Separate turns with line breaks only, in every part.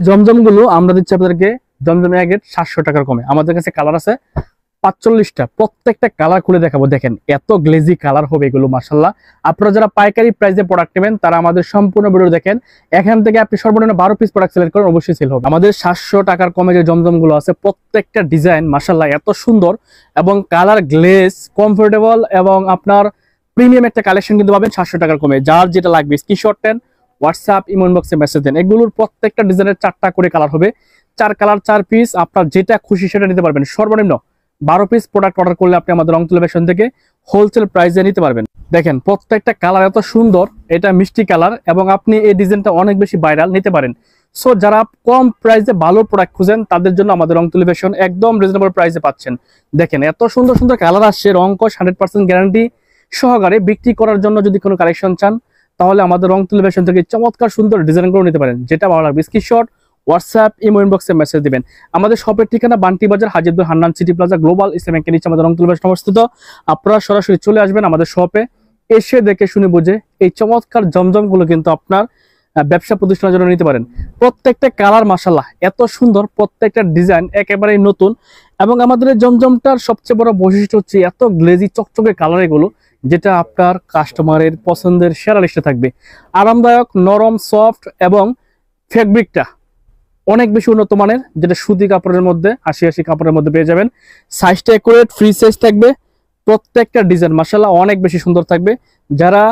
জমজম গুলো আমরা দিচ্ছি আপনাদেরকে জমজম একের 700 টাকার কমে। আমাদের কাছে কালার আছে 45টা, প্রত্যেকটা কালার খুলে দেখাবো। দেখেন এত গ্লেজি কালার হবে এগুলো, মাশাআল্লাহ। আপনারা যারা পাইকারি প্রাইসে প্রোডাক্ট নেবেন তারা আমাদের সম্পূর্ণ ভিডিও দেখেন। এখান থেকে আপনি সর্বনিম্ন 12 পিস প্রোডাক্ট সিলেক্ট করেন, অবশ্যই সেল হবে। আমাদের 700 টাকার কমে যে জমজম গুলো আছে প্রত্যেকটা ডিজাইন মাশাআল্লাহ এত সুন্দর এবং কালার গ্লেজ কমফোর্টেবল এবং আপনার প্রিমিয়াম একটা কালেকশন কিন্তু পাবেন 700 টাকার কমে। যার যেটা লাগবে স্ক্রিনশট দেন, হোয়াটসঅ্যাপ ইমো ইনবক্সে মেসেজ দেন। এগুলোর প্রত্যেকটা ডিজাইনের 4টা করে কালার হবে, 4 কালার 4 পিস। আপনার যেটা খুশি সেটা নিতে পারবেন। সর্বনিম্ন 12 পিস প্রোডাক্ট অর্ডার করলে আপনি আমাদের রং তুলি ফ্যাশন থেকে হোলসেল প্রাইসে নিতে পারবেন। দেখেন প্রত্যেকটা কালার এত সুন্দর, এটা মিষ্টি কালার এবং আপনি এই ডিজাইনটা অনেক বেশি ভাইরাল নিতে পারেন। সো যারা কম প্রাইসে ভালো প্রোডাক্ট খুঁজেন তাদের জন্য আমাদের রং তুলি ফ্যাশন একদম রিজনেবল প্রাইসে পাচ্ছেন। দেখেন এত সুন্দর সুন্দর কালার আসছে, রং কস 100% গ্যারান্টি সহকারে। বিক্রি করার জন্য যদি কোনো কালেকশন চান তাহলে আমাদের রং তুলি ফ্যাশন থেকে চমৎকার সুন্দর ডিজাইনগুলো নিতে পারেন। যেটা ভালো লাগবে স্ক্রিনশট হোয়াটসঅ্যাপ ইমো ইনবক্সে মেসেজ দিবেন। আমাদের শপের ঠিকানা বান্টি বাজার, হাজিরদুল Hannan city plaza, global Islami ব্যাংকের নিচে আমাদের রং তুলি ফ্যাশন অবস্থিত। আপনারা সরাসরি চলে আসবেন আমাদের শপে, এসে দেখে শুনে বুঝে এই চমৎকার জমজমগুলো কিন্তু আপনার ব্যবসা প্রতিষ্ঠানের জন্য নিতে পারেন। প্রত্যেকটা কালার মাশাআল্লাহ এত সুন্দর, প্রত্যেকটা ডিজাইন একেবারেই নতুন। এবং আমাদের এই জমজমটার সবচেয়ে বড় বৈশিষ্ট্য হচ্ছে এত গ্লেজি চকচকে কালার এগুলো, যেটা আপনার কাস্টমারের পছন্দের সেরা লিস্টে থাকবে। আরামদায়ক, নরম, সফট এবং ফেব্রিকটা অনেক বেশি উন্নত মানের, যেটা সুতি কাপড়ের মধ্যে 80 কাপড়ের মধ্যে পেয়ে যাবেন। সাইজটা একুরেট, ফ্রি সাইজ থাকবে। প্রত্যেকটা ডিজাইন মাশাআল্লাহ অনেক বেশি সুন্দর থাকবে। যারা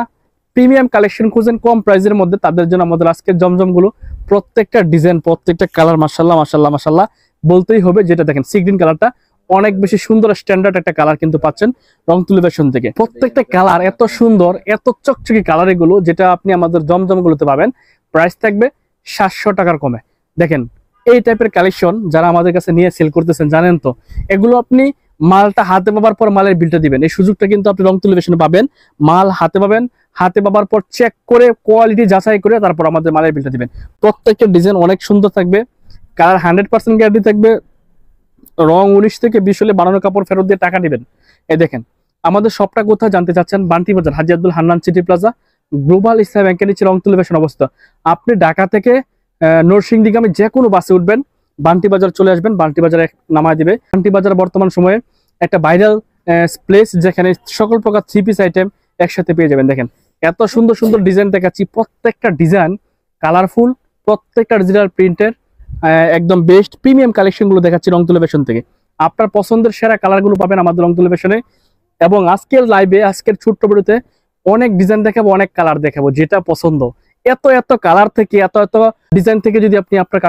প্রিমিয়াম কালেকশন খুঁজেন কম প্রাইসের মধ্যে তাদের জন্য আমাদের আজকের জমজমগুলো প্রত্যেকটা ডিজাইন প্রত্যেকটা কালার মাশাআল্লাহ মাশাআল্লাহ মাশাআল্লাহ বলতেই হবে। যেটা দেখেন সি গ্রিন কালারটা অনেক বেশি সুন্দর স্ট্যান্ডার্ড একটা কালার কিন্তু পাচ্ছেন রং তুলি ফ্যাশন থেকে। প্রত্যেকটা কালার এত সুন্দর, এত চকচকে কালার এগুলো, যেটা আপনি আমাদের জমজমগুলোতে পাবেন। প্রাইস থাকবে 700 টাকার কমে। দেখেন এই টাইপের কালেকশন যারা আমাদের কাছে নিয়ে সেল করতেছেন জানেন তো, এগুলো আপনি মালটা হাতে পাবার পর মালের বিলটা দিবেন। এই সুযোগটা কিন্তু আপনি রং তুলি ফ্যাশনে পাবেন। মাল হাতে পাবেন, হাতে পাবার পর চেক করে কোয়ালিটি যাচাই করে তারপর আমাদের মালের বিলটা দিবেন। প্রত্যেকটা ডিজাইন অনেক সুন্দর থাকবে, কালার 100% গ্যারান্টি থাকবে। রং 19 থেকে 20 হলে বানানো কাপড় ফেরত দিয়ে টাকা দিবেন। এই দেখেন আমাদের সবটা কোথায় জানতে চাচ্ছেন? Banti Bazar, Haji Abdul Hannan city plaza, global Islami ব্যাংকের নিচে রং তুলি ফ্যাশন অবস্থা। আপনি ঢাকা থেকে নরসিংদীগামী যে কোনো বাসে উঠবেন, বান্টি বাজার চলে আসবেন, বান্টি বাজারে নামায় দিবে। বান্টি বাজার বর্তমান সময়ে একটা ভাইরাল প্লেস, যেখানে সকল প্রকার 3 পিস আইটেম একসাথে পেয়ে যাবেন। দেখেন এত সুন্দর সুন্দর ডিজাইন দেখাচ্ছি, প্রত্যেকটা ডিজাইন কালারফুল, প্রত্যেকটা ডিজিটাল প্রিন্টের একদম বেস্ট প্রিমিয়াম কালেকশন গুলো দেখাচ্ছি রং তুলি ফ্যাশন থেকে। আপনার পছন্দের সেরা কালার গুলো পাবেন আমাদের রং তুলি ফ্যাশনে। এবং আজকের লাইভে, আজকের ছোট্ট ভিডিওতে অনেক ডিজাইন দেখাবো, অনেক কালার দেখাবো, যেটা পছন্দ। এত এত কালার থেকে, এত এত ডিজাইন থেকে যদি আপনি আপনার